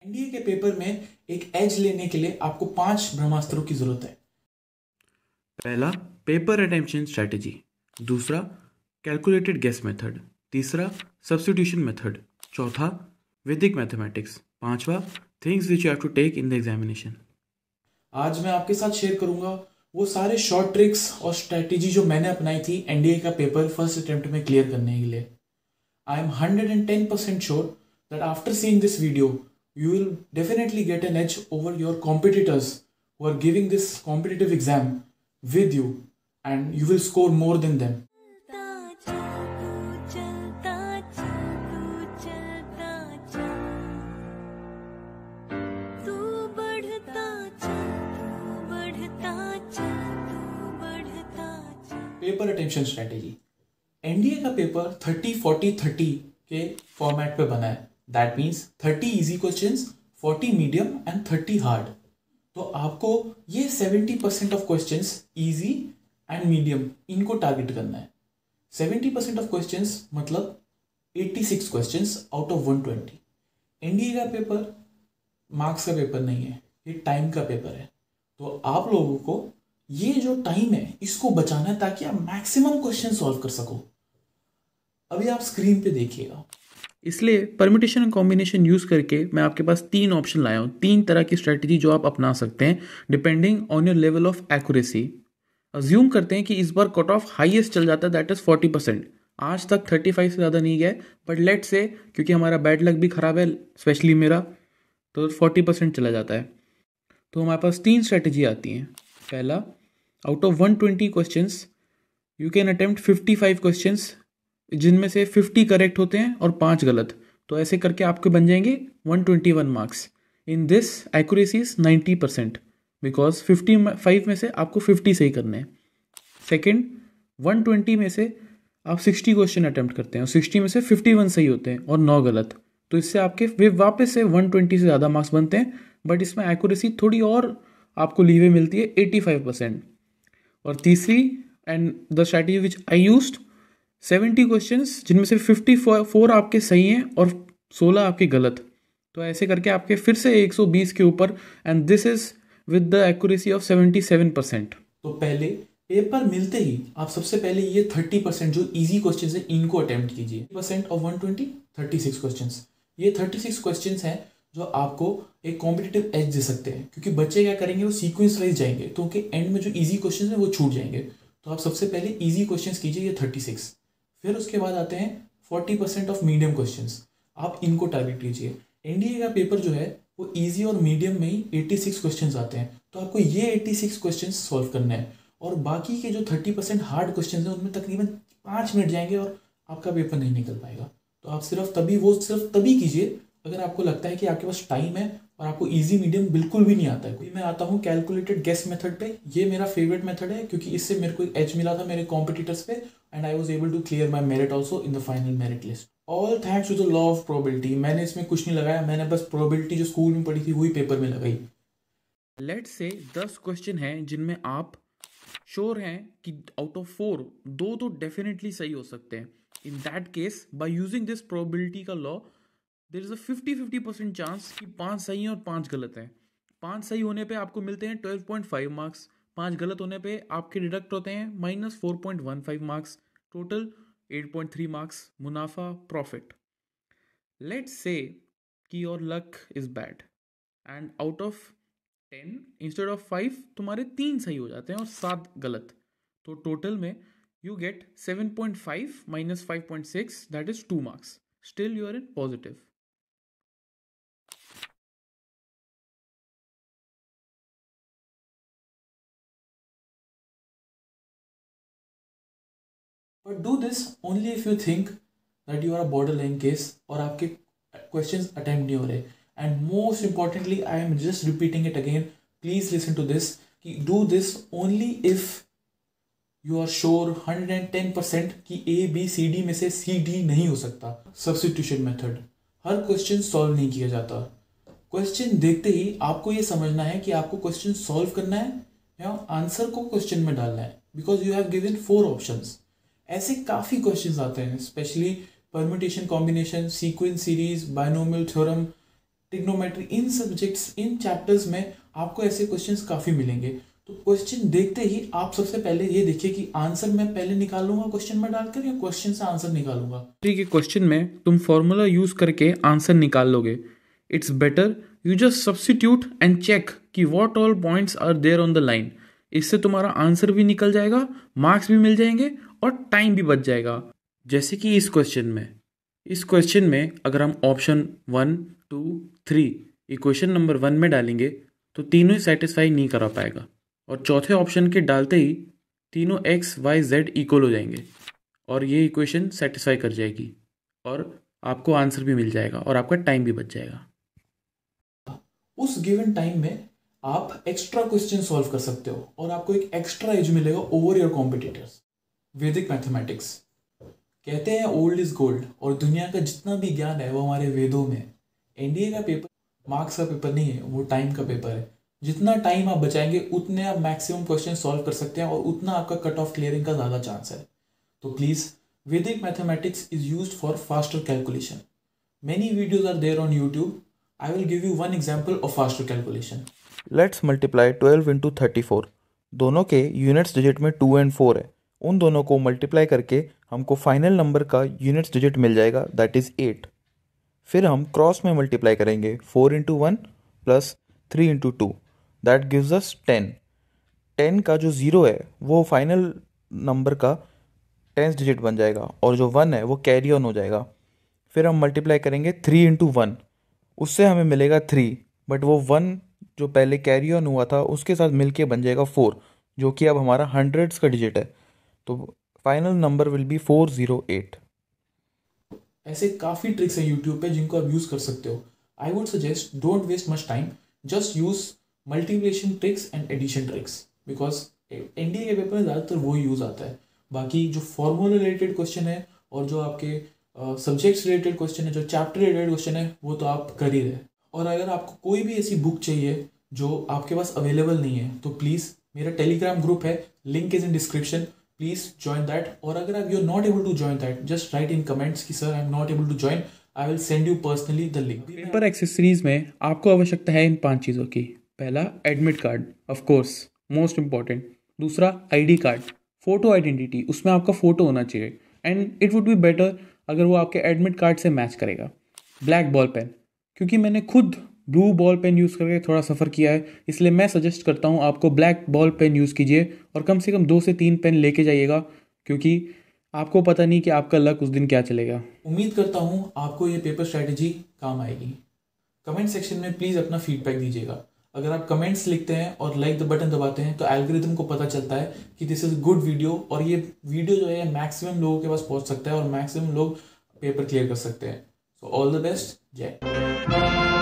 NDA के paper में एक एज लेने के लिए आपको 5 ब्रह्मास्त्रों की जरूरत है। पहला, पेपर अटेम्पशन स्ट्रैटेजी। दूसरा, कैलकुलेटेड गेस मेथड। तीसरा, सब्स्टिट्यूशन मेथड। चौथा, वैदिक मैथमेटिक्स। पांचवा, things which you have to take in the examination. आज मैं आपके साथ शेयर करूंगा वो सारे शॉर्ट ट्रिक्स और स्ट्रैटेजी जो मैंने अपनाई थी एनडीए का पेपर फर्स्ट अटेम्प्ट में क्लियर करने के लिए। I am 110% sure that after seeing this video you will definitely get an edge over your competitors who are giving this competitive exam with you, and you will score more than them. Paper attention strategy. NDA का paper 30-40-30 के format पे बना है। That means 30 easy questions, 40 medium and 30 hard. तो आपको ये 70% of questions easy and medium इनको target करना है। 70% ऑफ क्वेश्चंस मतलब 86 क्वेश्चंस आउट ऑफ 120। एनडीए का पेपर मार्क्स का पेपर नहीं है, ये टाइम का पेपर है। तो आप लोगों को ये जो टाइम है इसको बचाना है ताकि आप मैक्सिमम क्वेश्चन सॉल्व कर सको। अभी आप स्क्रीन पे देखिएगा। इसलिए परम्यूटेशन एंड कॉम्बिनेशन यूज़ करके मैं आपके पास 3 ऑप्शन लाया हूँ, 3 तरह की स्ट्रैटेजी जो आप अपना सकते हैं depending on your level of accuracy. Assume करते हैं कि इस बार कट ऑफ हाईएस्ट चल जाता है, दैट इज़ 40%। आज तक 35 से ज़्यादा नहीं गया, बट लेट से क्योंकि हमारा बैड लक भी ख़राब है, स्पेशली मेरा, तो 40% चला जाता है। तो हमारे पास 3 स्ट्रैटेजी आती हैं। पहला, out of 120 questions you can attempt 55 questions जिनमें से 50 करेक्ट होते हैं और 5 गलत। तो ऐसे करके आपके बन जाएंगे 121 marks. In this accuracy is 90% because 55 में से आपको 50 सही करने हैं। सेकेंड, 120 में से आप 60 क्वेश्चन अटेम्प्ट करते हैं और 60 में से 51 सही होते हैं और 9 गलत। तो इससे आपके वे वापस से 120 से ज़्यादा मार्क्स बनते हैं, बट इसमें एक्यूरेसी थोड़ी और आपको लीवे मिलती है 85%। और तीसरी, and the strategy which I used, 70 questions जिनमें से 54 आपके सही हैं और 16 आपके गलत। तो ऐसे करके आपके फिर से 120 के ऊपर, and this is with the accuracy of 77%। तो पहले पेपर मिलते ही आप सबसे पहले ये 30% जो इजी क्वेश्चंस है इनको अटेम्प्ट कीजिए। Percent of 120, 36 questions. ये 36 क्वेश्चंस हैं जो आपको एक कॉम्पिटिटिव एज दे सकते हैं, क्योंकि बच्चे क्या करेंगे, वो सीक्वेंस वाइज जाएंगे, तो उनके एंड में जो इजी क्वेश्चंस हैं वो छूट जाएंगे। तो आप सबसे पहले इजी क्वेश्चंस कीजिए, ये 36। फिर उसके बाद आते हैं 40% ऑफ मीडियम क्वेश्चंस, आप इनको टारगेट कीजिए। एनडीए का पेपर जो है वो इजी और मीडियम में ही 86 क्वेश्चंस आते हैं, तो आपको ये 86 क्वेश्चंस सॉल्व करने हैं। और बाकी के जो 30% हार्ड क्वेश्चंस हैं उनमें तकरीबन 5 मिनट जाएंगे और आपका पेपर नहीं निकल पाएगा। तो आप सिर्फ तभी कीजिए अगर आपको लगता है कि आपके पास टाइम है और आपको इजी मीडियम बिल्कुल भी नहीं आता है। कोई मैं आता हूँ कैलकुलेटेड गेस मेथड पे। ये मेरा फेवरेट मेथड है क्योंकि इससे मेरे को एज मिला था मेरे कॉम्पिटिटर्स पे, and I was able to clear my merit also in the final merit list. All thanks to the law of probability. मैंने इसमें कुछ नहीं लगाया, मैंने बस प्रोबेबिलिटी जो स्कूल में पढ़ी थी वही पेपर में लगाई। लेट्स से 10 क्वेश्चन हैं जिनमें आप श्योर हैं कि आउट ऑफ 4 2 तो डेफिनेटली सही हो सकते हैं। In that case, by using this probability का law, there is a 50-50% chance कि 5 सही हैं और 5 गलत हैं। 5 सही होने पे आपको मिलते हैं 12.5 मार्क्स, 5 गलत होने पे आपके डिडक्ट होते हैं -4.15 मार्क्स, टोटल 8.3 मार्क्स, मुनाफा, प्रॉफिट। लेट्स से कि your luck is bad and out of 10 instead of 5 तुम्हारे 3 सही हो जाते हैं और 7 गलत। तो टोटल में you get 7.5 minus 5.6, that is 2 marks. Still you are in positive. But do this only if you think that you are a border line case और आपके क्वेश्चंस अटेम्प्ट नहीं हो रहे। And most importantly, I am just repeating it again, please listen to this, कि do this only if you are sure 110% कि ABCD में से CD नहीं हो सकता। Substitution method. हर क्वेश्चन सॉल्व नहीं किया जाता। क्वेश्चन देखते ही आपको ये समझना है कि आपको क्वेश्चन सॉल्व करना है या आंसर को क्वेश्चन में डालना है, because you have given 4 options. ऐसे काफ़ी क्वेश्चंस आते हैं, specially permutation, combination, sequence series, binomial theorem, trigonometry, इन सब्जेक्ट्स, इन चैप्टर्स में आपको ऐसे क्वेश्चंस काफ़ी मिलेंगे। तो क्वेश्चन देखते ही आप सबसे पहले ये देखिए कि आंसर मैं पहले निकालूंगा क्वेश्चन में डालकर या क्वेश्चन से आंसर निकालूंगा। ठीक है, क्वेश्चन में तुम फॉर्मूला यूज करके आंसर निकाल लोगे। It's better you just substitute and check कि what all points are there on the line. इससे तुम्हारा आंसर भी निकल जाएगा, मार्क्स भी मिल जाएंगे और टाइम भी बच जाएगा। जैसे कि इस क्वेश्चन में अगर हम ऑप्शन 1, 2, 3 इक्वेशन नंबर 1 में डालेंगे तो तीनों ही सेटिस्फाई नहीं करा पाएगा, और चौथे ऑप्शन के डालते ही तीनों x, y, z इक्वल हो जाएंगे और ये इक्वेशन सेटिस्फाई कर जाएगी और आपको आंसर भी मिल जाएगा और आपका टाइम भी बच जाएगा। उस गिवन टाइम में आप एक्स्ट्रा क्वेश्चन सॉल्व कर सकते हो और आपको एक एक्स्ट्रा एज मिलेगा ओवर योर कॉम्पिटिटर्स। वैदिक मैथमेटिक्स, कहते हैं ओल्ड इज गोल्ड, और दुनिया का जितना भी ज्ञान है वो हमारे वेदों में। एनडीए का पेपर मार्क्स का पेपर नहीं है, वो टाइम का पेपर है। जितना टाइम आप बचाएंगे उतने आप मैक्सिमम क्वेश्चन सॉल्व कर सकते हैं और उतना आपका कट ऑफ क्लियरिंग का ज़्यादा चांस है। तो प्लीज़, वैदिक mathematics is used for faster calculation. Many videos are there on YouTube. I will give you one example of faster calculation. Let's multiply 12 into 34। दोनों के यूनिट्स डिजिट में 2 and 4 है। उन दोनों को मल्टीप्लाई करके हमको फाइनल नंबर का यूनिट्स डिजिट मिल जाएगा, दैट इज़ 8। फिर हम क्रॉस में मल्टीप्लाई करेंगे 4 into 1 plus 3 into 2, that gives us 10। 10 का जो ज़ीरो है वो फाइनल नंबर का 10th डिजिट बन जाएगा और जो 1 है वो कैरी ऑन हो जाएगा। फिर हम मल्टीप्लाई करेंगे 3 इंटू 1, उससे हमें मिलेगा 3, बट वो 1 जो पहले कैरी ऑन हुआ था उसके साथ मिलके बन जाएगा 4, जो कि अब हमारा हंड्रेड्स का डिजिट है। तो फाइनल नंबर विल बी 408। ऐसे काफ़ी ट्रिक्स है यूट्यूब पे जिनको आप यूज़ कर सकते हो। I would suggest don't waste much time, just use multiplication tricks and addition tricks, because NDA के पेपर में ज़्यादातर वो यूज़ आता है। बाकी जो फॉर्मूला रिलेटेड क्वेश्चन है और जो आपके सब्जेक्ट्स रिलेटेड क्वेश्चन है, जो चैप्टर रिलेटेड क्वेश्चन है, वो तो आप कर ही रहे। और अगर आपको कोई भी ऐसी बुक चाहिए जो आपके पास अवेलेबल नहीं है तो प्लीज़ मेरा टेलीग्राम ग्रुप है, link is in description, please join that. और अगर आप you are not able to join that, just write in comments कि sir I am not able to join, I will send you personally the link. Paper accessories में आपको आवश्यकता है इन 5 चीज़ों की। पहला, admit card, of course most important. दूसरा, आईडी कार्ड, फोटो आइडेंटिटी, उसमें आपका फ़ोटो होना चाहिए and it would be better अगर वो आपके एडमिट कार्ड से मैच करेगा। ब्लैक बॉल पेन, क्योंकि मैंने खुद ब्लू बॉल पेन यूज़ करके थोड़ा सफ़र किया है, इसलिए मैं सजेस्ट करता हूँ आपको ब्लैक बॉल पेन यूज़ कीजिए और कम से कम 2 से 3 पेन लेके जाइएगा, क्योंकि आपको पता नहीं कि आपका लक उस दिन क्या चलेगा। उम्मीद करता हूँ आपको ये पेपर स्ट्रैटेजी काम आएगी। कमेंट सेक्शन में प्लीज़ अपना फीडबैक दीजिएगा। अगर आप कमेंट्स लिखते हैं और लाइक द बटन दबाते हैं तो एल्गोरिथम को पता चलता है कि दिस इज़ गुड वीडियो, और ये वीडियो जो है मैक्सिमम लोगों के पास पहुंच सकता है और मैक्सिमम लोग पेपर क्लियर कर सकते हैं। सो ऑल द बेस्ट, जय।